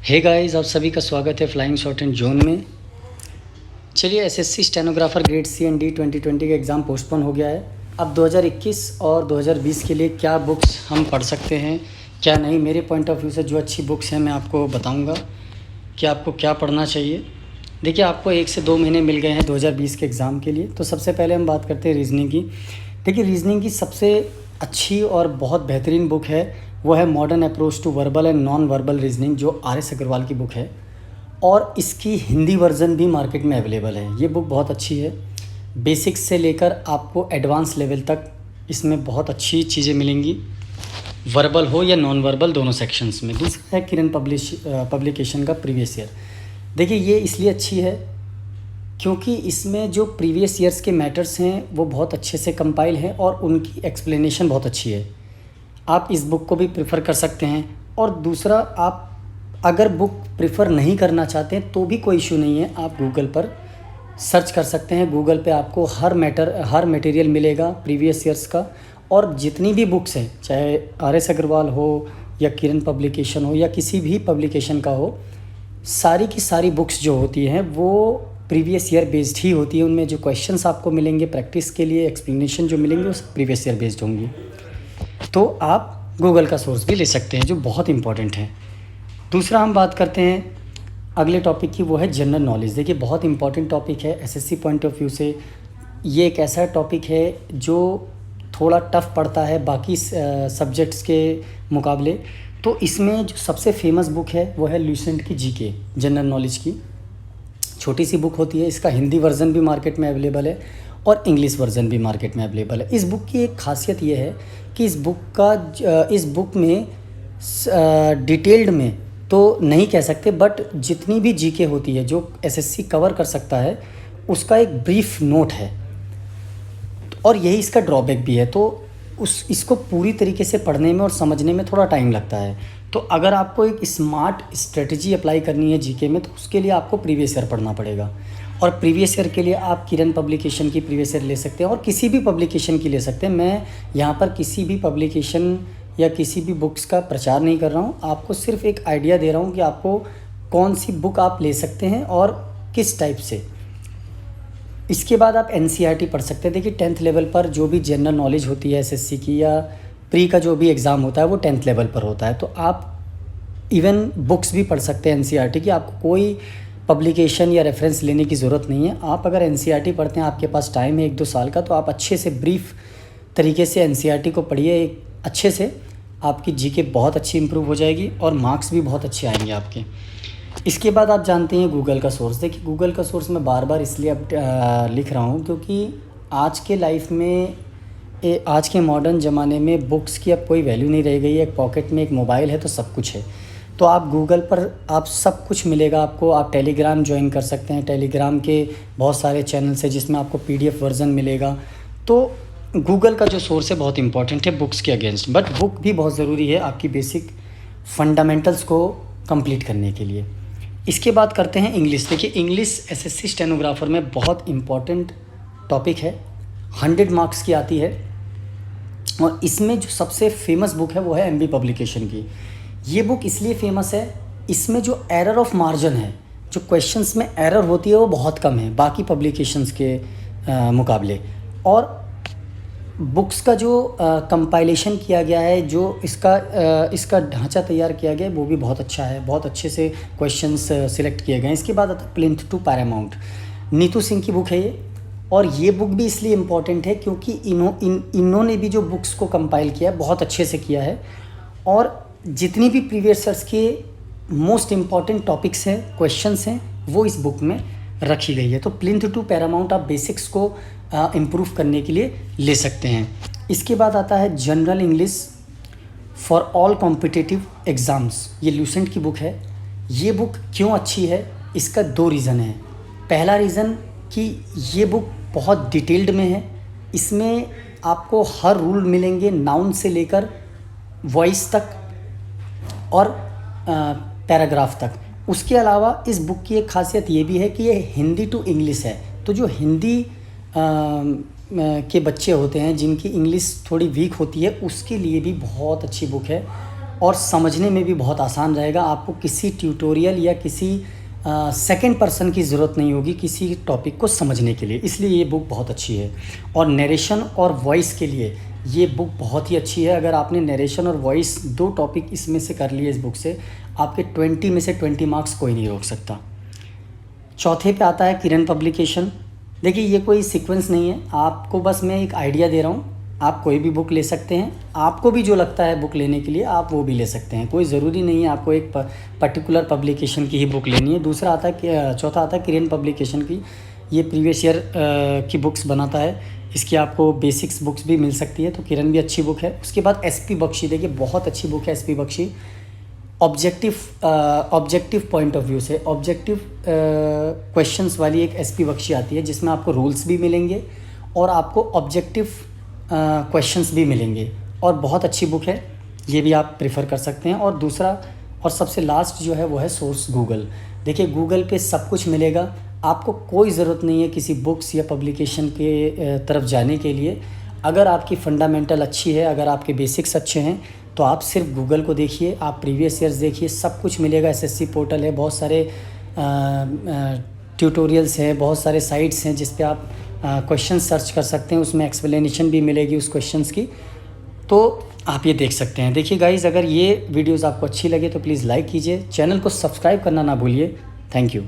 Hey guys, आप सभी का स्वागत है फ्लाइंग शॉट एंड जोन में। चलिए, SSC stenographer grade C and D 2020 का एग्ज़ाम पोस्टपोन हो गया है। अब 2021 और 2020 के लिए क्या बुक्स हम पढ़ सकते हैं, क्या नहीं, मेरे पॉइंट ऑफ व्यू से जो अच्छी बुक्स हैं मैं आपको बताऊंगा कि आपको क्या पढ़ना चाहिए। देखिए, आपको 1 से 2 महीने मिल गए हैं 2020 के एग्ज़ाम के लिए। तो सबसे पहले हम बात करते हैं रीजनिंग की। देखिए, रीजनिंग की सबसे अच्छी और बहुत बेहतरीन बुक है वो है modern approach to verbal and non verbal reasoning, जो आर.एस. अग्रवाल की बुक है और इसकी हिंदी वर्ज़न भी मार्केट में अवेलेबल है। ये बुक बहुत अच्छी है। बेसिक्स से लेकर आपको एडवांस लेवल तक इसमें बहुत अच्छी चीज़ें मिलेंगी, वर्बल हो या नॉन वर्बल, दोनों सेक्शंस में। दूसरा है किरण पब्लिकेशन का प्रीवियस ईयर। देखिए, ये इसलिए अच्छी है क्योंकि इसमें जो प्रीवियस ईयर्स के मैटर्स हैं वो बहुत अच्छे से कंपाइल हैं और उनकी एक्सप्लेनेशन बहुत अच्छी है। आप इस बुक को भी प्रेफर कर सकते हैं। और दूसरा, आप अगर बुक प्रेफर नहीं करना चाहते हैं तो भी कोई इशू नहीं है, आप गूगल पर सर्च कर सकते हैं। गूगल पे आपको हर मटेरियल मिलेगा प्रीवियस ईयर्स का। और जितनी भी बुक्स हैं, चाहे आर.एस. अग्रवाल हो या किरण पब्लिकेशन हो या किसी भी पब्लिकेशन का हो, सारी की सारी बुक्स जो होती हैं वो प्रीवियस ईयर बेस्ड ही होती है। उनमें जो क्वेश्चंस आपको मिलेंगे प्रैक्टिस के लिए, एक्सप्लेनेशन जो मिलेंगे वो प्रीवियस ईयर बेस्ड होंगी। तो आप गूगल का सोर्स भी ले सकते हैं, जो बहुत इंपॉर्टेंट है। दूसरा हम बात करते हैं अगले टॉपिक की, वो है जनरल नॉलेज। देखिए, बहुत इंपॉर्टेंट टॉपिक है एसएससी पॉइंट ऑफ व्यू से। ये एक ऐसा टॉपिक है जो थोड़ा टफ पड़ता है बाकी सब्जेक्ट्स के मुकाबले। तो इसमें जो सबसे फेमस बुक है वो है लुसेंट की जीके, जनरल नॉलेज की। छोटी सी बुक होती है, इसका हिंदी वर्ज़न भी मार्केट में अवेलेबल है और इंग्लिश वर्ज़न भी मार्केट में अवेलेबल है। इस बुक की एक खासियत ये है कि इस बुक में डिटेल्ड में तो नहीं कह सकते, बट जितनी भी जीके होती है जो एसएससी कवर कर सकता है उसका एक ब्रीफ नोट है। और यही इसका ड्रॉबैक भी है। तो इसको पूरी तरीके से पढ़ने में और समझने में थोड़ा टाइम लगता है। तो अगर आपको एक स्मार्ट स्ट्रेटजी अप्लाई करनी है जीके में तो उसके लिए आपको प्रीवियस ईयर पढ़ना पड़ेगा। और प्रीवियस ईयर के लिए आप किरण पब्लिकेशन की प्रीवियस ईयर ले सकते हैं और किसी भी पब्लिकेशन की ले सकते हैं। मैं यहाँ पर किसी भी पब्लिकेशन या किसी भी बुक्स का प्रचार नहीं कर रहा हूँ, आपको सिर्फ एक आइडिया दे रहा हूँ कि आपको कौन सी बुक आप ले सकते हैं और किस टाइप से। इसके बाद आप एनसीईआरटी पढ़ सकते हैं। देखिए, 10th लेवल पर जो भी जनरल नॉलेज होती है एसएससी की या प्री का जो भी एग्ज़ाम होता है वो 10th लेवल पर होता है। तो आप इवन बुक्स भी पढ़ सकते हैं एनसीईआरटी की। आपको कोई पब्लिकेशन या रेफरेंस लेने की ज़रूरत नहीं है। आप अगर एनसीईआरटी पढ़ते हैं, आपके पास टाइम है 1-2 साल का, तो आप अच्छे से ब्रीफ तरीके से एनसीईआरटी को पढ़िए अच्छे से। आपकी जीके बहुत अच्छी इंप्रूव हो जाएगी और मार्क्स भी बहुत अच्छे आएंगे आपके। इसके बाद आप जानते हैं गूगल का सोर्स। देखिए, गूगल का सोर्स मैं बार बार इसलिए अब लिख रहा हूँ क्योंकि आज के लाइफ में आज के मॉडर्न ज़माने में बुक्स की अब कोई वैल्यू नहीं रह गई है। एक पॉकेट में एक मोबाइल है तो सब कुछ है। तो आप गूगल पर आप सब कुछ मिलेगा आपको। आप टेलीग्राम ज्वाइन कर सकते हैं। टेलीग्राम के बहुत सारे चैनल्स हैं जिसमें आपको पीडीएफ वर्ज़न मिलेगा। तो गूगल का जो सोर्स है बहुत इंपॉर्टेंट है बुक्स के अगेंस्ट, बट बुक भी बहुत ज़रूरी है आपकी बेसिक फंडामेंटल्स को कंप्लीट करने के लिए। इसके बाद करते हैं इंग्लिश। देखिए, इंग्लिश एसएससी स्टेनोग्राफर में बहुत इंपॉर्टेंट टॉपिक है, 100 मार्क्स की आती है। और इसमें जो सबसे फेमस बुक है वो है एमबी पब्लिकेशन की। ये बुक इसलिए फेमस है, इसमें जो एरर ऑफ मार्जिन है, जो क्वेश्चंस में एरर होती है वो बहुत कम है बाकी पब्लिकेशंस के मुकाबले। और बुक्स का जो कंपाइलेशन किया गया है, जो इसका ढांचा तैयार किया गया है वो भी बहुत अच्छा है। बहुत अच्छे से क्वेश्चंस सिलेक्ट किए गए हैं। इसके बाद आता है plinth to paramount, Neetu Singh की बुक है ये। और ये बुक भी इसलिए इम्पॉर्टेंट है क्योंकि इन्होंने भी जो बुक्स को कंपाइल किया है बहुत अच्छे से किया है। और जितनी भी प्रीवियस ईयर्स के मोस्ट इम्पॉर्टेंट टॉपिक्स हैं, क्वेश्चंस हैं, वो इस बुक में रखी गई है। तो प्लिंथ टू पैरामाउंट आप बेसिक्स को इम्प्रूव करने के लिए ले सकते हैं। इसके बाद आता है general English for all competitive exams. ये लुसेंट की बुक है। ये बुक क्यों अच्छी है, इसका 2 रीज़न है। पहला रीज़न कि ये बुक बहुत डिटेल्ड में है। इसमें आपको हर रूल मिलेंगे, नाउन से लेकर वॉइस तक और पैराग्राफ तक। उसके अलावा इस बुक की एक खासियत ये भी है कि ये हिंदी टू इंग्लिश है। तो जो हिंदी के बच्चे होते हैं जिनकी इंग्लिश थोड़ी वीक होती है, उसके लिए भी बहुत अच्छी बुक है। और समझने में भी बहुत आसान रहेगा। आपको किसी ट्यूटोरियल या किसी सेकंड पर्सन की ज़रूरत नहीं होगी किसी टॉपिक को समझने के लिए, इसलिए ये बुक बहुत अच्छी है। और नरेशन और वॉइस के लिए ये बुक बहुत ही अच्छी है। अगर आपने नरेशन और वॉइस 2 टॉपिक इसमें से कर लिए इस बुक से, आपके 20 में से 20 मार्क्स कोई नहीं रोक सकता। चौथे पे आता है किरण पब्लिकेशन। देखिए ये कोई सीक्वेंस नहीं है, आपको बस मैं एक आइडिया दे रहा हूँ। आप कोई भी बुक ले सकते हैं, आपको भी जो लगता है बुक लेने के लिए आप वो भी ले सकते हैं, कोई ज़रूरी नहीं है आपको एक पर्टिकुलर पब्लिकेशन की ही बुक लेनी है। दूसरा आता है चौथा आता है किरण पब्लिकेशन की, ये प्रीवियस ईयर की बुक्स बनाता है, इसकी आपको बेसिक्स बुक्स भी मिल सकती है, तो किरण भी अच्छी बुक है। उसके बाद एसपी बख्शी, देखिए बहुत अच्छी बुक है SP Bakshi. Objective point of view से ऑब्जेक्टिव क्वेश्चंस वाली एक एसपी बख्शी आती है, जिसमें आपको रूल्स भी मिलेंगे और आपको ऑब्जेक्टिव क्वेश्चंस भी मिलेंगे, और बहुत अच्छी बुक है, ये भी आप प्रेफर कर सकते हैं। और दूसरा और सबसे लास्ट जो है वो है सोर्स गूगल। देखिए गूगल पे सब कुछ मिलेगा, आपको कोई ज़रूरत नहीं है किसी बुक्स या पब्लिकेशन के तरफ जाने के लिए। अगर आपकी फंडामेंटल अच्छी है, अगर आपके बेसिक्स अच्छे हैं, तो आप सिर्फ गूगल को देखिए, आप प्रीवियस ईयर्स देखिए, सब कुछ मिलेगा। एसएससी पोर्टल है, बहुत सारे ट्यूटोरियल्स हैं, बहुत सारे साइट्स हैं जिस पे आप क्वेश्चन सर्च कर सकते हैं, उसमें एक्सप्लेनेशन भी मिलेगी उस क्वेश्चंस की, तो आप ये देख सकते हैं। देखिए गाइज़, अगर ये वीडियोज़ आपको अच्छी लगे तो प्लीज़ लाइक कीजिए, चैनल को सब्सक्राइब करना ना भूलिए। Thank you.